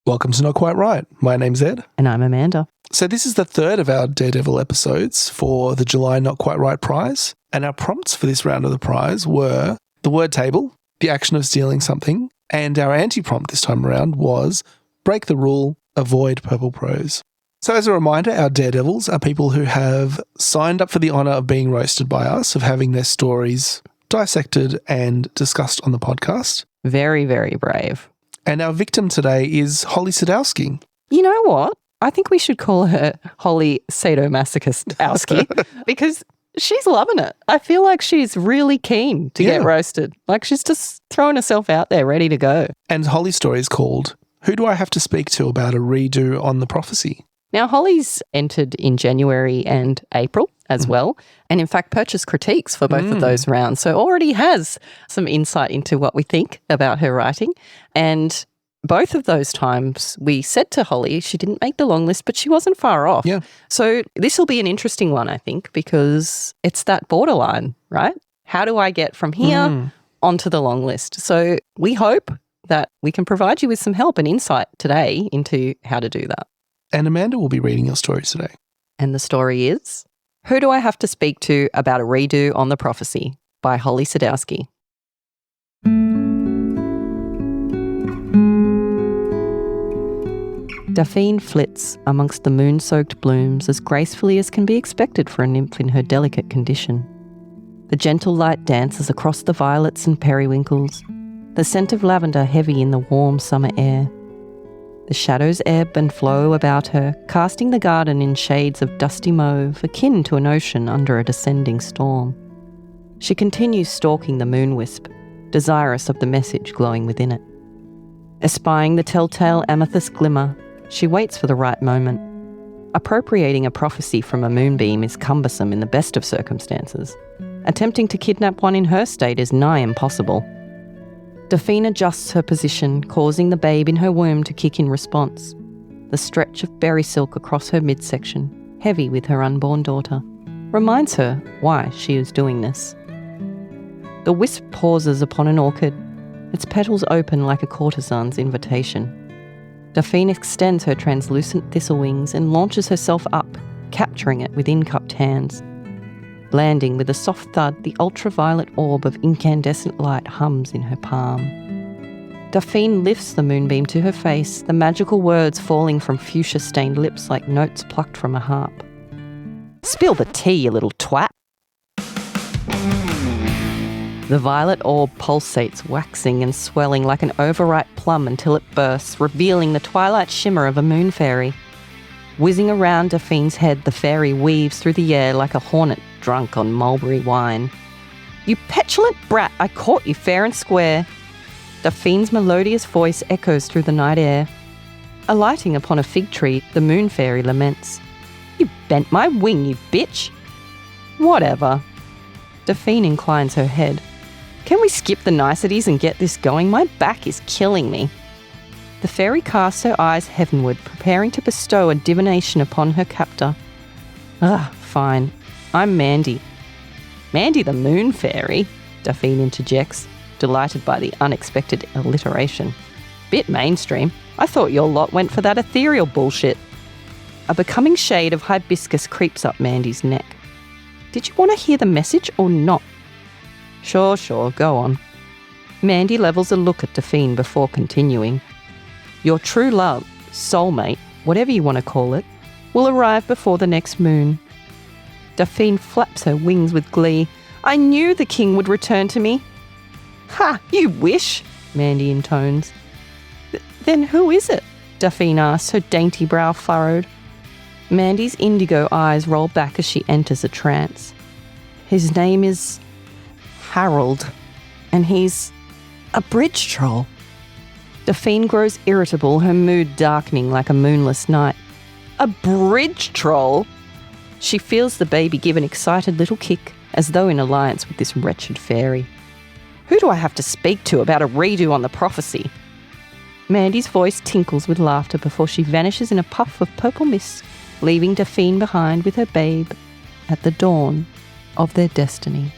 Welcome to Not Quite Right. My name's Ed. And I'm Amanda. So this is the third of our Daredevil episodes for the July Not Quite Right prize. And our prompts for this round of the prize were the word table, the action of stealing something, and our anti-prompt this time around was break the rule, avoid purple prose. So as a reminder, our Daredevils are people who have signed up for the honour of being roasted by us, of having their stories dissected and discussed on the podcast. Very, very brave. And our victim today is Holly Sadowski. You know what? I think we should call her Holly Sadomasochist-owski because she's loving it. I feel like she's really keen to get roasted. Like she's just throwing herself out there, ready to go. And Holly's story is called Who Do I Have to Speak to About a Redo on the Prophecy? Now, Holly's entered in January and April as well, and in fact purchased critiques for both of those rounds. So already has some insight into what we think about her writing. And both of those times we said to Holly, she didn't make the long list, but she wasn't far off. Yeah. So this will be an interesting one, I think, because it's that borderline, right? How do I get from here onto the long list? So we hope that we can provide you with some help and insight today into how to do that. And Amanda will be reading your story today. And the story is Who Do I Have to Speak to About a Redo on the Prophecy by Holly Sadowski. Daphne flits amongst the moon-soaked blooms as gracefully as can be expected for a nymph in her delicate condition. The gentle light dances across the violets and periwinkles, the scent of lavender heavy in the warm summer air. The shadows ebb and flow about her, casting the garden in shades of dusty mauve, akin to an ocean under a descending storm. She continues stalking the moon-wisp, desirous of the message glowing within it. Espying the telltale amethyst glimmer, she waits for the right moment. Appropriating a prophecy from a moonbeam is cumbersome in the best of circumstances. Attempting to kidnap one in her state is nigh impossible. Daphne adjusts her position, causing the babe in her womb to kick in response. The stretch of berry silk across her midsection, heavy with her unborn daughter, reminds her why she is doing this. The wisp pauses upon an orchid, its petals open like a courtesan's invitation. Daphne extends her translucent thistle wings and launches herself up, capturing it with incupped hands. Landing with a soft thud, the ultraviolet orb of incandescent light hums in her palm. Daphne lifts the moonbeam to her face, the magical words falling from fuchsia-stained lips like notes plucked from a harp. Spill the tea, you little twat. The violet orb pulsates, waxing and swelling like an overripe plum until it bursts, revealing the twilight shimmer of a moon fairy. Whizzing around Daphne's head, the fairy weaves through the air like a hornet drunk on mulberry wine. You petulant brat, I caught you fair and square. Daphne's melodious voice echoes through the night air. Alighting upon a fig tree, the moon fairy laments. You bent my wing, you bitch. Whatever. Daphne inclines her head. Can we skip the niceties and get this going? My back is killing me. The fairy casts her eyes heavenward, preparing to bestow a divination upon her captor. Fine. I'm Mandy. Mandy the moon fairy, Daphne interjects, delighted by the unexpected alliteration. Bit mainstream. I thought your lot went for that ethereal bullshit. A becoming shade of hibiscus creeps up Mandy's neck. Did you want to hear the message or not? Sure, go on. Mandy levels a look at Daphne before continuing. Your true love, soulmate, whatever you want to call it, will arrive before the next moon. Daphne flaps her wings with glee. I knew the king would return to me. Ha, you wish, Mandy intones. Then who is it? Daphne asks, her dainty brow furrowed. Mandy's indigo eyes roll back as she enters a trance. His name is Harold, and he's a bridge troll. Daphne grows irritable, her mood darkening like a moonless night. A bridge troll? She feels the baby give an excited little kick, as though in alliance with this wretched fairy. Who do I have to speak to about a redo on the prophecy? Mandy's voice tinkles with laughter before she vanishes in a puff of purple mist, leaving Daphne behind with her babe at the dawn of their destiny.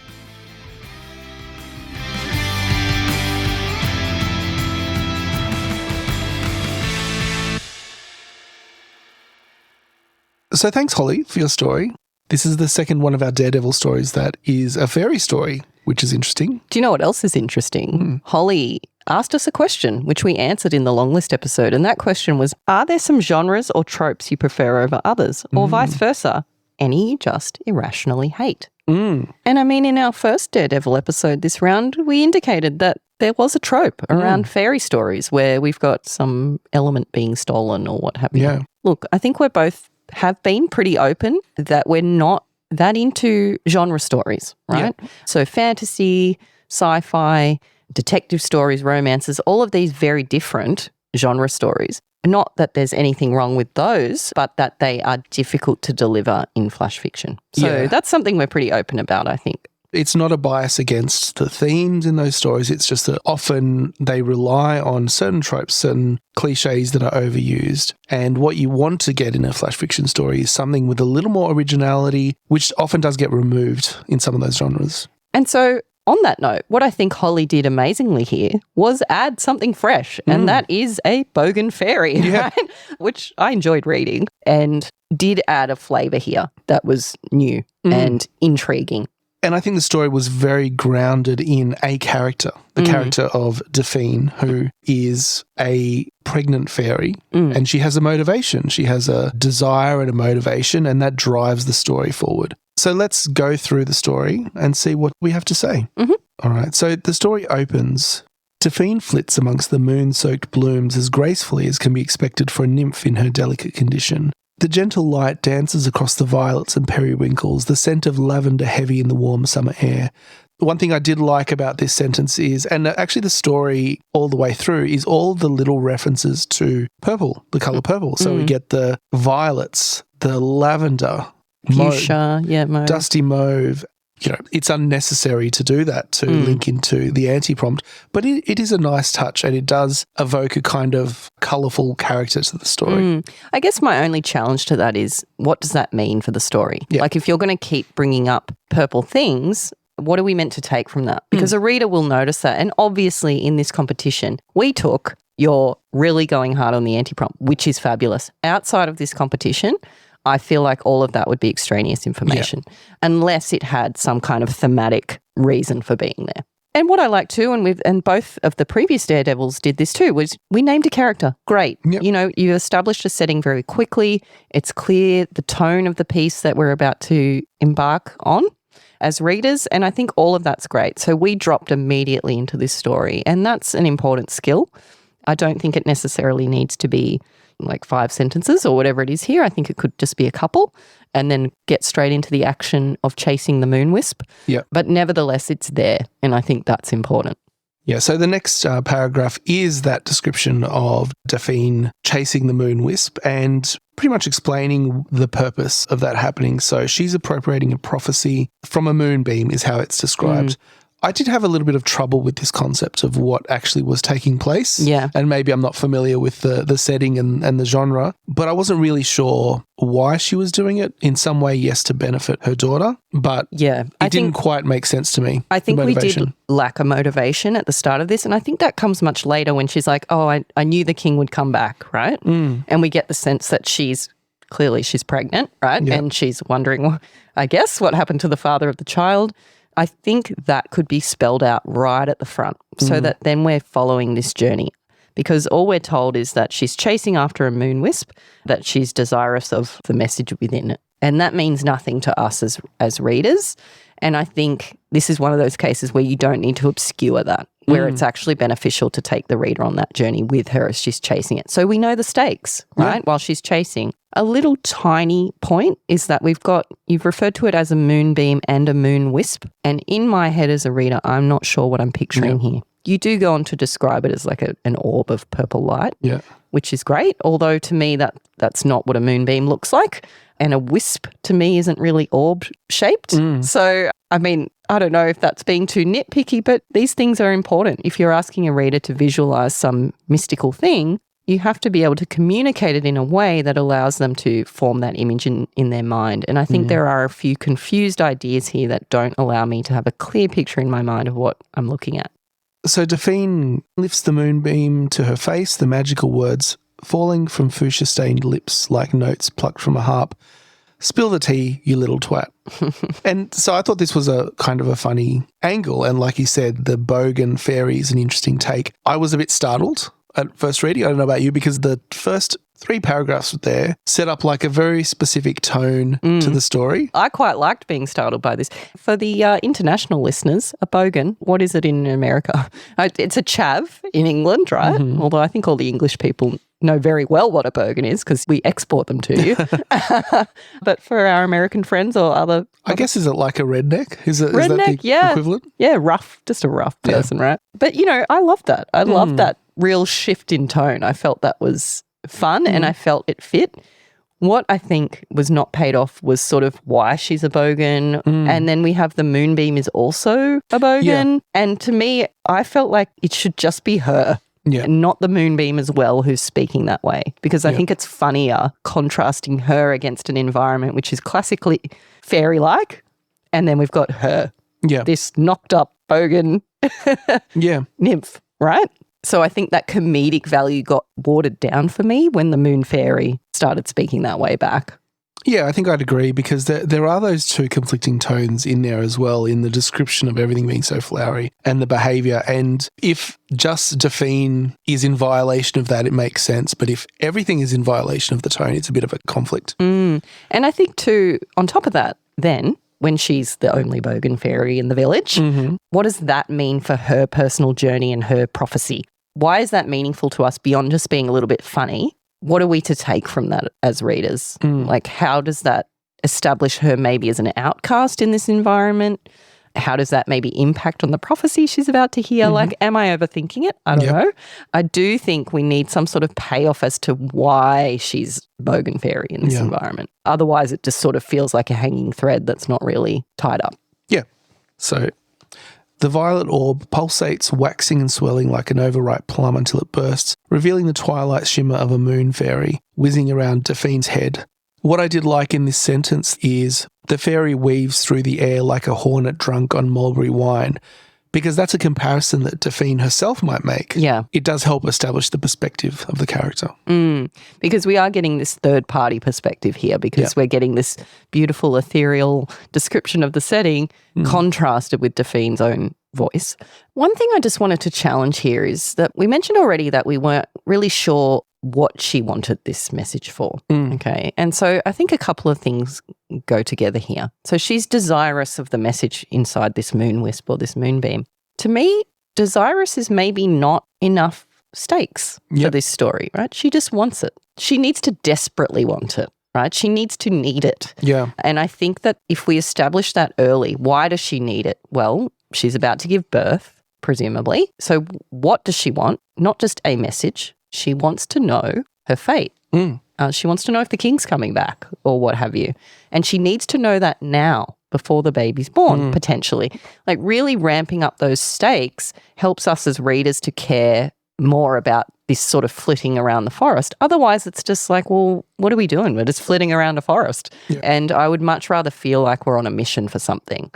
So thanks, Holly, for your story. This is the second one of our Daredevil stories that is a fairy story, which is interesting. Do you know what else is interesting? Holly asked us a question, which we answered in the long list episode. And that question was, are there some genres or tropes you prefer over others? Or vice versa, any you just irrationally hate? And I mean, in our first Daredevil episode this round, we indicated that there was a trope around fairy stories where we've got some element being stolen or what have you. Yeah. Look, I think we both have been pretty open that we're not that into genre stories, right? Yeah. So fantasy, sci-fi, detective stories, romances, all of these very different genre stories. Not that there's anything wrong with those, but that they are difficult to deliver in flash fiction. So that's something we're pretty open about, I think. It's not a bias against the themes in those stories. It's just that often they rely on certain tropes, certain cliches that are overused. And what you want to get in a flash fiction story is something with a little more originality, which often does get removed in some of those genres. And so on that note, what I think Holly did amazingly here was add something fresh, and that is a bogan fairy, right? Which I enjoyed reading and did add a flavour here that was new and intriguing. And I think the story was very grounded in a character, the character of Daphne, who is a pregnant fairy, and she has a motivation. She has a desire and a motivation, and that drives the story forward. So let's go through the story and see what we have to say. All right, so the story opens. Daphne flits amongst the moon-soaked blooms as gracefully as can be expected for a nymph in her delicate condition. The gentle light dances across the violets and periwinkles, the scent of lavender heavy in the warm summer air. One thing I did like about this sentence is, and actually the story all the way through, is all the little references to purple, the colour purple. So we get the violets, the lavender, Fuchsia, mauve. Dusty mauve. You know, it's unnecessary to do that to link into the anti-prompt, but it is a nice touch and it does evoke a kind of colourful character to the story. I guess my only challenge to that is, what does that mean for the story? Yeah. Like, if you're going to keep bringing up purple things, what are we meant to take from that? Because a reader will notice that. And obviously in this competition, we took you're really going hard on the anti-prompt, which is fabulous. Outside of this competition, I feel like all of that would be extraneous information unless it had some kind of thematic reason for being there. And what I like too, and both of the previous Daredevils did this too, was we named a character. Great. Yep. You know, you established a setting very quickly. It's clear the tone of the piece that we're about to embark on as readers. And I think all of that's great. So we dropped immediately into this story, and that's an important skill. I don't think it necessarily needs to be like 5 sentences or whatever it is here. I think it could just be a couple and then get straight into the action of chasing the moon wisp. Yeah. But nevertheless, it's there, and I think that's important. Yeah, so the next paragraph is that description of Daphne chasing the moon wisp and pretty much explaining the purpose of that happening. So she's appropriating a prophecy from a moonbeam is how it's described. I did have a little bit of trouble with this concept of what actually was taking place. Yeah. And maybe I'm not familiar with the setting and the genre, but I wasn't really sure why she was doing it. In some way, yes, to benefit her daughter, but it didn't quite make sense to me. I think we did lack a motivation at the start of this, and I think that comes much later when she's like, oh, I knew the king would come back, right? And we get the sense that she's pregnant, right? Yeah. And she's wondering, I guess, what happened to the father of the child. I think that could be spelled out right at the front so that then we're following this journey, because all we're told is that she's chasing after a moon wisp, that she's desirous of the message within it. And that means nothing to us as readers. And I think this is one of those cases where you don't need to obscure that, where it's actually beneficial to take the reader on that journey with her as she's chasing it. So we know the stakes, right, while she's chasing. A little tiny point is that you've referred to it as a moonbeam and a moon wisp. And in my head as a reader, I'm not sure what I'm picturing here. You do go on to describe it as like an orb of purple light, which is great. Although to me, that's not what a moonbeam looks like. And a wisp to me isn't really orb shaped. So, I mean, I don't know if that's being too nitpicky, but these things are important. If you're asking a reader to visualize some mystical thing, you have to be able to communicate it in a way that allows them to form that image in their mind. And I think there are a few confused ideas here that don't allow me to have a clear picture in my mind of what I'm looking at. So Daphne lifts the moonbeam to her face, the magical words falling from fuchsia-stained lips like notes plucked from a harp. Spill the tea, you little twat. And so I thought this was a kind of a funny angle. And like you said, the bogan fairy is an interesting take. I was a bit startled at first reading. I don't know about you, because the first 3 paragraphs there set up like a very specific tone to the story. I quite liked being startled by this. For the international listeners, a bogan, what is it in America? It's a chav in England, right? Mm-hmm. Although I think all the English people know very well what a bogan is because we export them to you. But for our American friends or other... I guess, is it like a redneck? Is that the equivalent? Yeah, rough, just a rough person, right? But, I love that. I love that real shift in tone. I felt that was fun and I felt it fit. What I think was not paid off was sort of why she's a bogan. And then we have the moonbeam is also a bogan. And to me, I felt like it should just be her. And not the moonbeam as well who's speaking that way, because I think it's funnier contrasting her against an environment which is classically fairy-like, and then we've got her, this knocked-up bogan nymph, right? So I think that comedic value got watered down for me when the moon fairy started speaking that way back. Yeah, I think I'd agree, because there are those 2 conflicting tones in there as well, in the description of everything being so flowery and the behaviour. And if just Daphne is in violation of that, it makes sense. But if everything is in violation of the tone, it's a bit of a conflict. And I think too, on top of that, then, when she's the only bogan fairy in the village, what does that mean for her personal journey and her prophecy? Why is that meaningful to us beyond just being a little bit funny? What are we to take from that as readers? Like, how does that establish her maybe as an outcast in this environment? How does that maybe impact on the prophecy she's about to hear? Like, am I overthinking it? I don't know. I do think we need some sort of payoff as to why she's bogan fairy in this environment. Otherwise, it just sort of feels like a hanging thread that's not really tied up. Yeah. So... the violet orb pulsates, waxing and swelling like an overripe plum until it bursts, revealing the twilight shimmer of a moon fairy whizzing around Daphne's head. What I did like in this sentence is the fairy weaves through the air like a hornet drunk on mulberry wine, because that's a comparison that Daphne herself might make. Yeah. It does help establish the perspective of the character. Because we are getting this third-party perspective here, because we're getting this beautiful ethereal description of the setting contrasted with Daphne's own voice. One thing I just wanted to challenge here is that we mentioned already that we weren't really sure what she wanted this message for. Okay. And so I think a couple of things go together here. So she's desirous of the message inside this moon wisp or this moonbeam. To me, desirous is maybe not enough stakes for this story, right? She just wants it. She needs to desperately want it, right? She needs to need it. Yeah. And I think that if we establish that early, why does she need it? Well, she's about to give birth, presumably. So what does she want? Not just a message. She wants to know her fate. She wants to know if the king's coming back or what have you. And she needs to know that now before the baby's born, potentially. Like, really ramping up those stakes helps us as readers to care more about this sort of flitting around the forest. Otherwise, it's just like, well, what are we doing? We're just flitting around a forest. Yeah. And I would much rather feel like we're on a mission for something.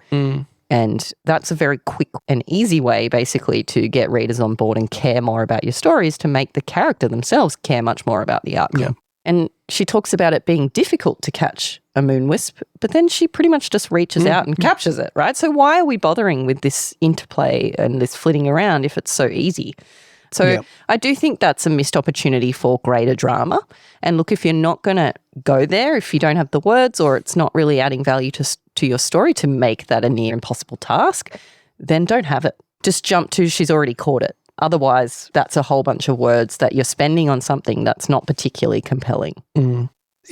And that's a very quick and easy way, basically, to get readers on board and care more about your stories, to make the character themselves care much more about the outcome. Yeah. And she talks about it being difficult to catch a moon wisp, but then she pretty much just reaches out and captures it, right? So why are we bothering with this interplay and this flitting around if it's so easy? So I do think that's a missed opportunity for greater drama. And look, if you're not going to go there, if you don't have the words or it's not really adding value to your story to make that a near impossible task, then don't have it. Just jump to she's already caught it. Otherwise, that's a whole bunch of words that you're spending on something that's not particularly compelling. In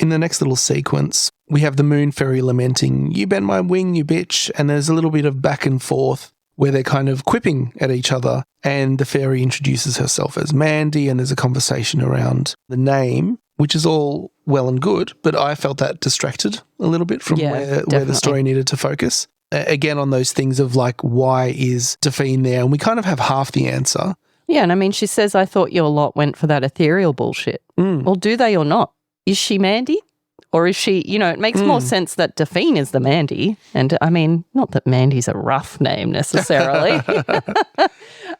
the next little sequence, we have the moon fairy lamenting, "You bent my wing, you bitch," and there's a little bit of back and forth where they're kind of quipping at each other, and the fairy introduces herself as Mandy, and there's a conversation around the name, which is all well and good, but I felt that distracted a little bit from where the story needed to focus. Again, on those things of like, why is Daphne there? And we kind of have half the answer. Yeah, and I mean, she says, "I thought your lot went for that ethereal bullshit." Well, do they or not? Is she Mandy? Or is she, it makes more sense that Daphne is the Mandy. And I mean, not that Mandy's a rough name necessarily.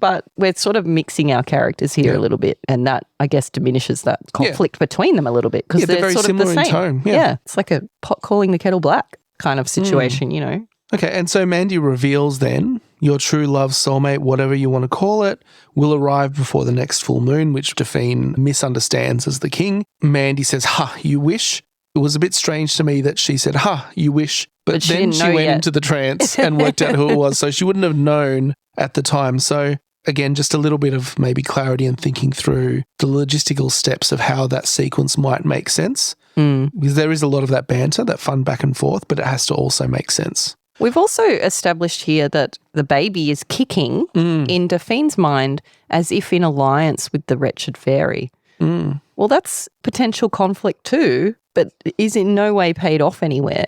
But we're sort of mixing our characters here a little bit, and that, I guess, diminishes that conflict between them a little bit because they're very sort of similar the same. in tone. Yeah, it's like a pot calling the kettle black kind of situation, you know. Okay, and so Mandy reveals then your true love, soulmate, whatever you want to call it, will arrive before the next full moon, which Delphine misunderstands as the king. Mandy says, "Ha, you wish." It was a bit strange to me that she said, "Ha, you wish," but then she went into the trance and worked out who it was, so she wouldn't have known at the time. So again, just a little bit of maybe clarity and thinking through the logistical steps of how that sequence might make sense. Because there is a lot of that banter, that fun back and forth, but it has to also make sense. We've also established here that the baby is kicking in Delphine's mind as if in alliance with the wretched fairy. Well, that's potential conflict too, but is in no way paid off anywhere.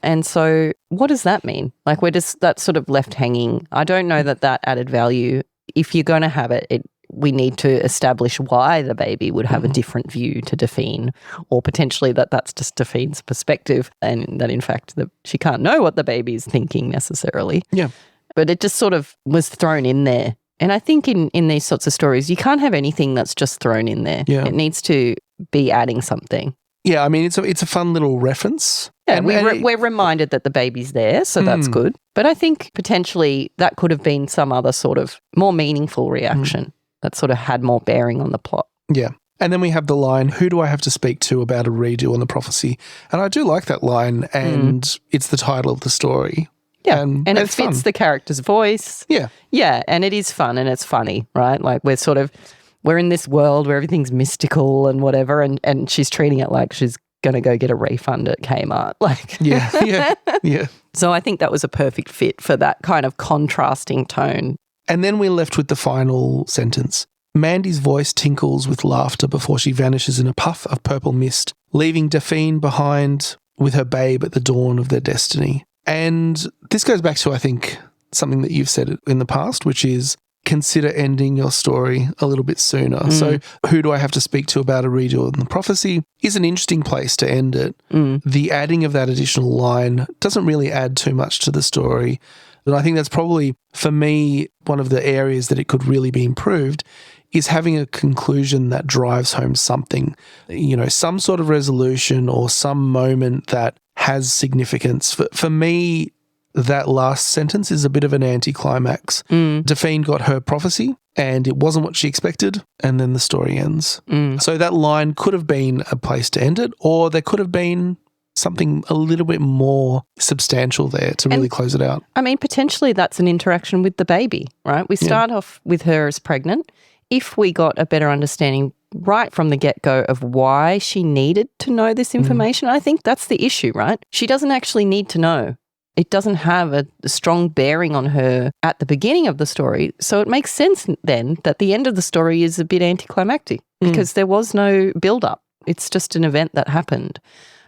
And so what does that mean? Like that's sort of left hanging. I don't know that added value. If you're going to have it, we need to establish why the baby would have a different view to Delphine, or potentially that's just Delphine's perspective and that in fact she can't know what the baby is thinking necessarily. Yeah. But it just sort of was thrown in there. And I think in these sorts of stories, you can't have anything that's just thrown in there. Yeah. It needs to be adding something. Yeah, I mean, it's a fun little reference. Yeah, and we're reminded that the baby's there, so that's good. But I think potentially that could have been some other sort of more meaningful reaction that sort of had more bearing on the plot. Yeah. And then we have the line, "Who do I have to speak to about a redo on the prophecy?" And I do like that line, and it's the title of the story. Yeah, and it fits fun. The character's voice. Yeah. Yeah, and it is fun and it's funny, right? Like we're in this world where everything's mystical and whatever, and she's treating it like she's going to go get a refund at Kmart. Like, yeah. So I think that was a perfect fit for that kind of contrasting tone. And then we're left with the final sentence. Mandy's voice tinkles with laughter before she vanishes in a puff of purple mist, leaving Delphine behind with her babe at the dawn of their destiny. And this goes back to, I think, something that you've said in the past, which is consider ending your story a little bit sooner. So who do I have to speak to about a redo on the prophecy is an interesting place to end it. The adding of that additional line doesn't really add too much to the story. And I think that's probably, for me, one of the areas that it could really be improved is having a conclusion that drives home something, some sort of resolution or some moment that has significance. For me, that last sentence is a bit of an anticlimax. Delphine got her prophecy and it wasn't what she expected, and then the story ends. So that line could have been a place to end it, or there could have been something a little bit more substantial there to really close it out. I mean, potentially that's an interaction with the baby, right? We start off with her as pregnant. If we got a better understanding right from the get-go of why she needed to know this information, I think that's the issue, right? She doesn't actually need to know. It doesn't have a strong bearing on her at the beginning of the story. So it makes sense then that the end of the story is a bit anticlimactic because there was no build-up. It's just an event that happened.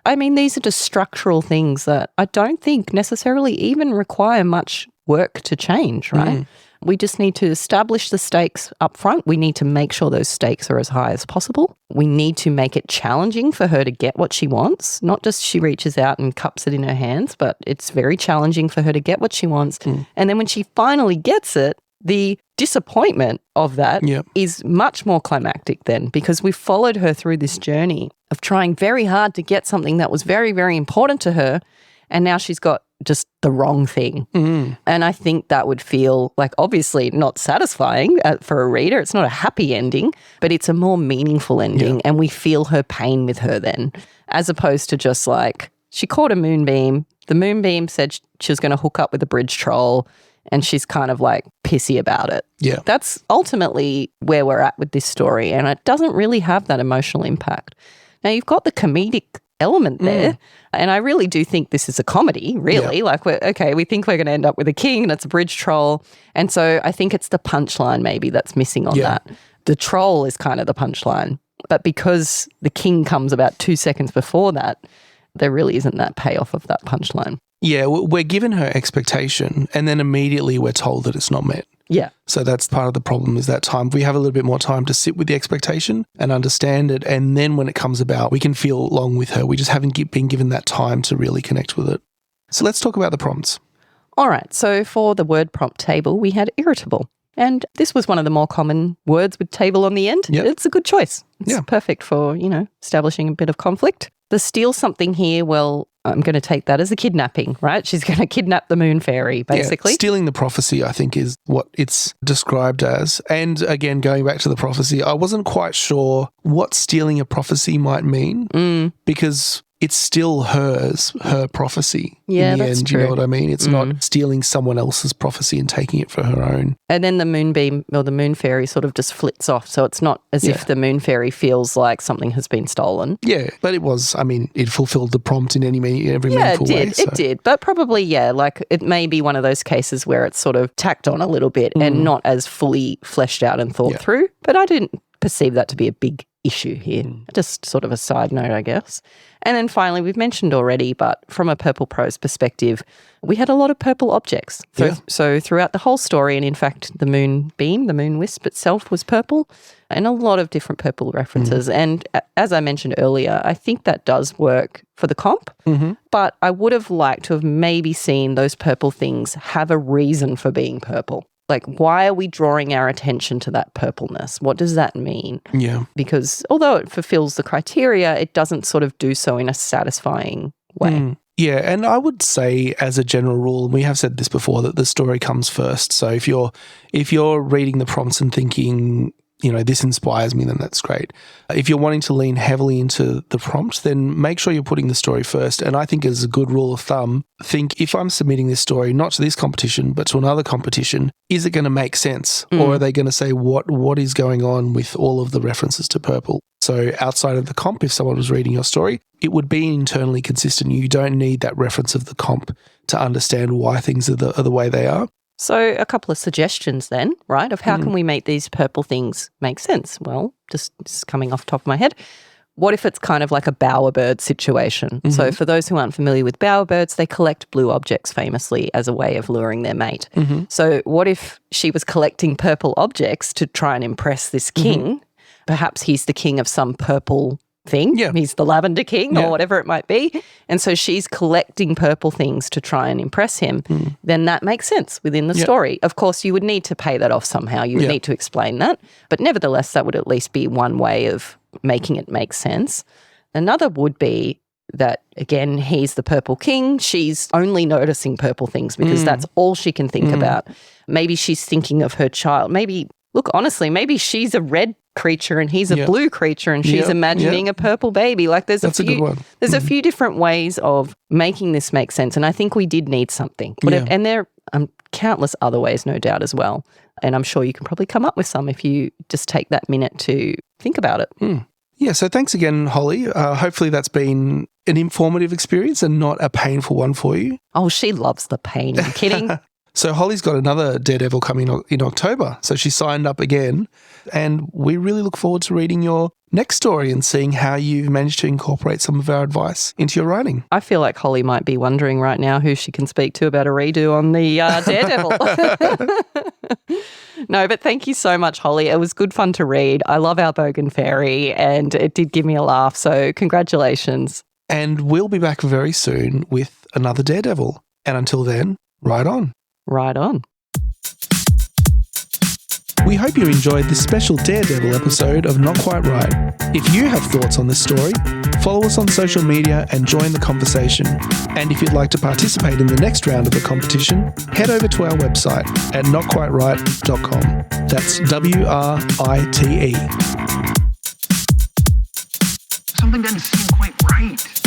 I mean, these are just structural things that I don't think necessarily even require much work to change, right? We just need to establish the stakes up front. We need to make sure those stakes are as high as possible. We need to make it challenging for her to get what she wants. Not just she reaches out and cups it in her hands, but it's very challenging for her to get what she wants. And then when she finally gets it, the disappointment of that is much more climactic then, because we followed her through this journey of trying very hard to get something that was very, very important to her, and now she's got just the wrong thing. And I think that would feel like obviously not satisfying for a reader. It's not a happy ending, but it's a more meaningful ending, and we feel her pain with her then, as opposed to just like she caught a moonbeam. The moonbeam said she was going to hook up with a bridge troll, and she's kind of like pissy about it. Yeah. That's ultimately where we're at with this story, and it doesn't really have that emotional impact. Now, you've got the comedic element there, and I really do think this is a comedy, really. Like, we think we're going to end up with a king and it's a bridge troll, and so I think it's the punchline maybe that's missing on that. The troll is kind of the punchline, but because the king comes about 2 seconds before that, there really isn't that payoff of that punchline. Yeah, we're given her expectation and then immediately we're told that it's not met. Yeah. So that's part of the problem, is that time. We have a little bit more time to sit with the expectation and understand it, and then when it comes about, we can feel along with her. We just haven't been given that time to really connect with it. So let's talk about the prompts. All right. So for the word prompt table, we had irritable. And this was one of the more common words with table on the end. Yep. It's a good choice. It's Yeah. perfect for, establishing a bit of conflict. The steal something here, well, I'm going to take that as a kidnapping, right? She's going to kidnap the moon fairy, basically. Yeah, stealing the prophecy, I think, is what it's described as. And again, going back to the prophecy, I wasn't quite sure what stealing a prophecy might mean because it's still her prophecy Yeah, in the that's end. true. You know what I mean? It's not stealing someone else's prophecy and taking it for her own. And then the moonbeam or the moon fairy sort of just flits off. So it's not as if the moon fairy feels like something has been stolen. Yeah, but it fulfilled the prompt in every meaningful way. It did. But probably, like it may be one of those cases where it's sort of tacked on a little bit and not as fully fleshed out and thought through. But I didn't perceive that to be a big issue here. Just sort of a side note, I guess. And then finally, we've mentioned already, but from a purple prose perspective, we had a lot of purple objects. So throughout the whole story, and in fact, the moonbeam, the moon wisp itself was purple, and a lot of different purple references. And as I mentioned earlier, I think that does work for the comp, but I would have liked to have maybe seen those purple things have a reason for being purple. Like, why are we drawing our attention to that purpleness? What does that mean? Yeah. Because although it fulfills the criteria, it doesn't sort of do so in a satisfying way. Yeah, and I would say as a general rule, and we have said this before, that the story comes first. So if you're reading the prompts and thinking, this inspires me, then that's great. If you're wanting to lean heavily into the prompt, then make sure you're putting the story first. And I think as a good rule of thumb, think if I'm submitting this story, not to this competition, but to another competition, is it going to make sense? Or are they going to say, what is going on with all of the references to purple? So outside of the comp, if someone was reading your story, it would be internally consistent. You don't need that reference of the comp to understand why things are the way they are. So a couple of suggestions then, right, of how can we make these purple things make sense? Well, just coming off the top of my head, what if it's kind of like a bowerbird situation? So for those who aren't familiar with bowerbirds, they collect blue objects famously as a way of luring their mate. So what if she was collecting purple objects to try and impress this king? Perhaps he's the king of some purple thing. Yeah. He's the lavender king or whatever it might be. And so she's collecting purple things to try and impress him. Then that makes sense within the story. Of course, you would need to pay that off somehow. You would need to explain that. But nevertheless, that would at least be one way of making it make sense. Another would be that, again, he's the purple king. She's only noticing purple things because that's all she can think about. Maybe she's thinking of her child. Maybe she's a red creature and he's a blue creature and she's imagining a purple baby. Like there's a few different ways of making this make sense. And I think we did need something. And there are countless other ways, no doubt, as well. And I'm sure you can probably come up with some if you just take that minute to think about it. Yeah, so thanks again, Holly. Hopefully that's been an informative experience and not a painful one for you. Oh, she loves the pain. Are you kidding? So Holly's got another Daredevil coming in October. So she signed up again. And we really look forward to reading your next story and seeing how you've managed to incorporate some of our advice into your writing. I feel like Holly might be wondering right now who she can speak to about a redo on the Daredevil. No, but thank you so much, Holly. It was good fun to read. I love our Bogan Fairy and it did give me a laugh. So congratulations. And we'll be back very soon with another Daredevil. And until then, ride on. Right on. We hope you enjoyed this special Daredevil episode of Not Quite Right. If you have thoughts on this story, follow us on social media and join the conversation. And if you'd like to participate in the next round of the competition, head over to our website at notquiteright.com. That's WRITE. Something doesn't seem quite right.